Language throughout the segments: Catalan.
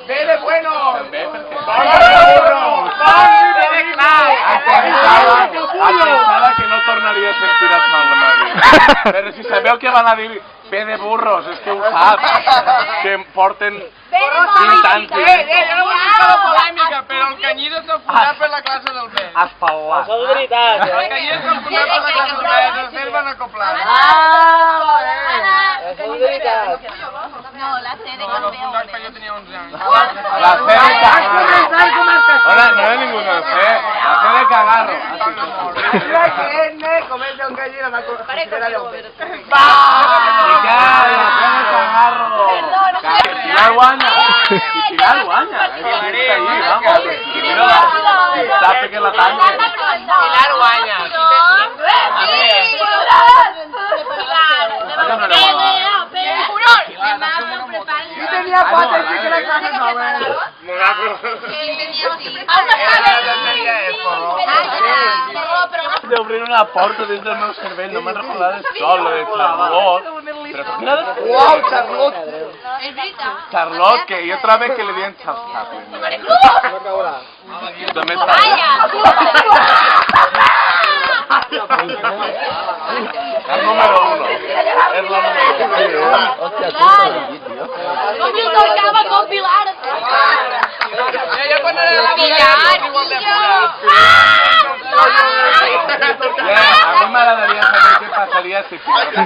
Ve de bueno! També perquè... Pensava que no tornaria a sentir això en la meva vida. Però si sabeu que van a dir ve de burros, és que ho saps. Que em porten 20 anys. Jo no vull buscar la polèmica, però el Canyida s'ha fundat per la classe del B. Has parlat. Això és veritat, El Canyida s'ha fundat per la classe del B, els nens van acoplar. Això és veritat. No, la C de No, no, campeones. fundat quan jo tenia 11 anys. La C de cagarro. Hola, no hay ninguna C. La C de cagarro. Comenta un Canyida, me Pilar guanya. Pilar guanya. Sabe que la tanque. Pilar guanya. Sí tenía cuatro, sí que era clase De obrir una porta des del meu cervell, no me'n recordava del sol, lo de Charlotte. Però quina de... Uau, Charlotte! És veritat. Charlotte, que jo trobo que li diuen Charles Chaplin. També està... El número 1. És la número 1. Com jo tocava con Pilar. Jo quan era la Pilar, igual de A mi m'agradaria saber què passaria si Pilar a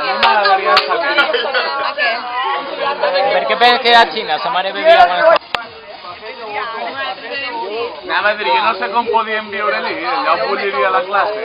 mi m'agradaria saber. Per què penses que a Xina sa mare bevia quan... Anava a dir, jo no sé com podíem viure allí, allà ho bulliria la classe.